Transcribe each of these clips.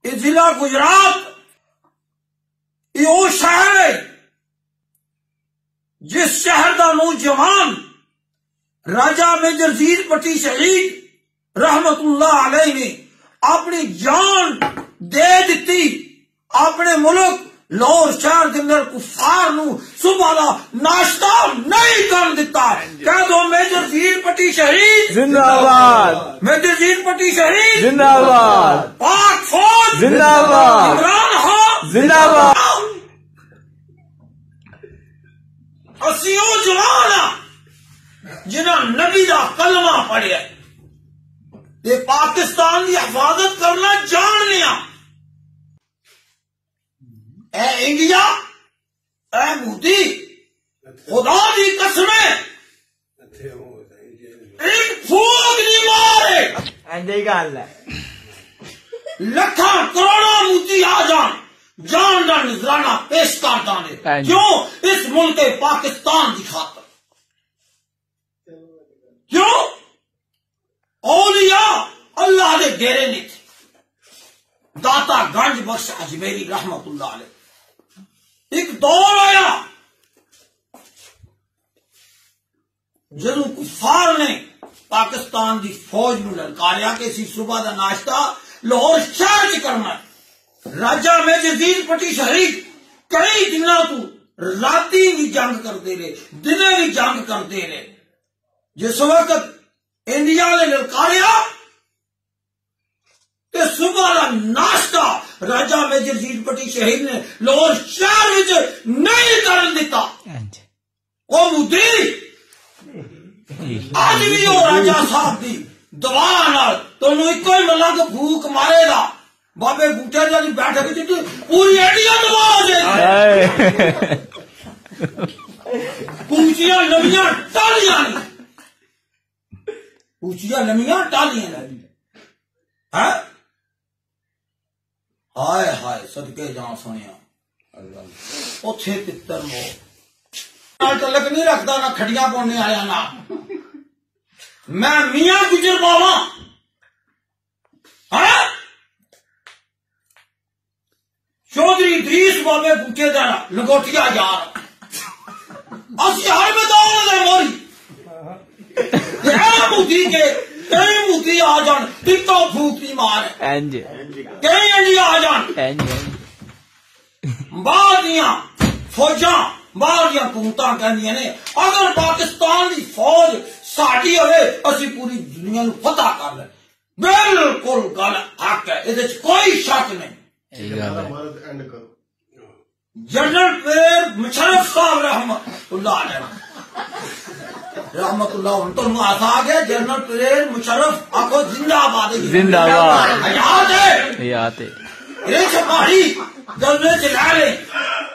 یہ ضلع گجرات یہ وہ شہر ہے جس شہر کا نوجوان راجہ میجر ذیل پٹی شہید رحمت اللہ علیہ نے اپنی جان دے دیتی اپنے ملک لاہور شہر کے اندر کفار نو صبح دا ناشتہ نہیں کر دیتا. کہہ دو میجر ذیل پٹی شہید زندہ باد، میجر ذیل پٹی شہید زندہ باد، پاک فوج زندہ باد، عمران خان زندہ باد. اسی او جوان ہاں جنہاں نبی دا کلمہ پڑھیا تے پاکستان دی حفاظت کرنا جاننے ہاں. اے انڈیا، اے مودی، خدا دی قسم ایک پھوک نہیں مارے اینجی گل ہے. لکھاں کروڑوں مودی آ جان دا نذرانہ پیش کر دانے کیوں اس ملک پاکستان دی خاطر. کیوں اولیاء اللہ دے ڈیرے نہیں تھے. داتا گنج بخش اجمیری رحمت اللہ علیہ ایک دور آیا جدوں کفار نے پاکستان دی فوج نو للکاریا کہ اسی صبح دا ناشتہ لاہور شہر چ کرنا. راجہ میجر ذیل پٹی شہید کئی دنوں تو راتی بھی جنگ کرتے رہے دنے بھی جنگ کرتے رہے. جس وقت انڈیا نے للکاریا تے صبح کا ناشتہ راجہ میجر ذیل پٹی شہید نے لاہور شہر وچ نہیں کرن دیتا. او مودی اج بھی وہ راجہ صاحب دی دعا نال تانوں ایکو ہی ملنگ بھوک مارے گا. بابے بوٹے جی بیٹھک جی پوری انڈیا دبا ہو جائے. اونچیاں لمیاں ٹالیاں اونچیاں لمیاں ٹالیاں ہائے ہائے صدقے جان سنیا اوتھے تتر مو تعلق نہیں رکھتا نہ کھڑیاں پونے آیا نہ میں میاں گجر باوا چودھری ادریس بابے بوٹے دا لنگوٹیا یار اسی ہر میدان دے موری مودی کے کئی مودی آ جان ٹکٹو پھوکی مار کئی انڈیا آ جان باہر دیاں فوجاں باہر دیاں حکومتاں کہندیاں نے اگر پاکستان دی فوج ساڈی ہوئے اسی پوری دنیا نو فتح کر لیں. بالکل گل حق ہے اس وچ کوئی شک نہیں. جنرل پیر مشرف صاحب رحمت اللہ علیہ رحمت اللہ ان تو آسا گیا جنرل پیر مشرف آخو زندہ آباد زندہ آباد حیات ہے حیات ہے. یہ چھپاہی جلوے چلا لے.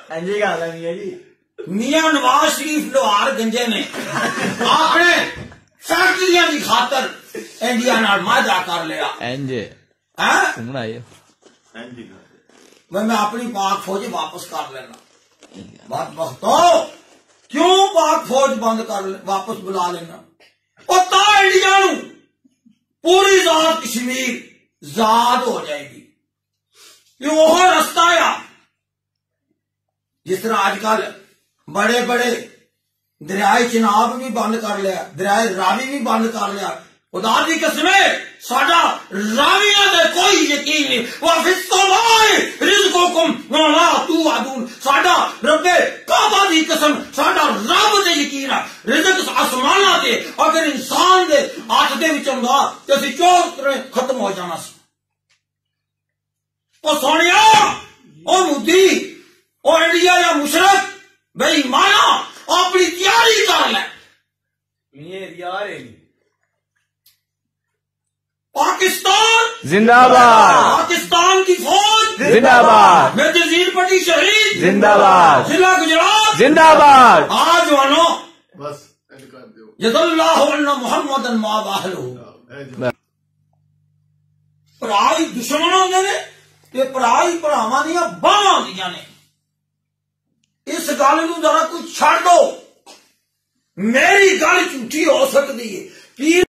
اینجی گل ہے میاں جی. میاں نواز شریف لوہار گنجے نے اپنے فیکٹریاں کی خاطر انڈیا نال معاہدہ کر لیا. گھومنا آئے میں اپنی پاک فوج واپس کر لینا. بات بختو کیوں پاک فوج بند کر واپس بلا لینا. اور تا انڈیا نو پوری ذات کشمیر زاد ہو جائے گی. یہ وہ رستہ ہے جس طرح آج کل بڑے بڑے دریائے چناب بھی بند کر لیا دریائے راوی بھی بند کر لیا. خدا دی قسم ساڈا راویاں تے کوئی یقین نہیں. وفی السماء رزقکم وما توعدون ساڈا رب کعبہ دی قسم ساڈا رب تے یقین ہے. رزق آسماناں تے اگر انسان دے ہاتھ دے وچ ہوندا تے اسی چور ختم ہو جانا سی. او سونیا او مودی او انڈیا یا مشرف بے ایمانا اپنی تیاری کر لے. پاکستان زندہ باد، پاکستان کی فوج زندہ باد، میجر ذیل پٹی شہید زندہ باد، ضلع گجرات زندہ باد. آج وانو جد اللہ علیہ محمد ما واہلو پرائی دشمنوں نے کہ پرائی پراواں دیاں باواں دیاں نے. اس گل نو ذرا کچھ چھڑ دو. میری گل جھوٹی ہو سکتی ہے.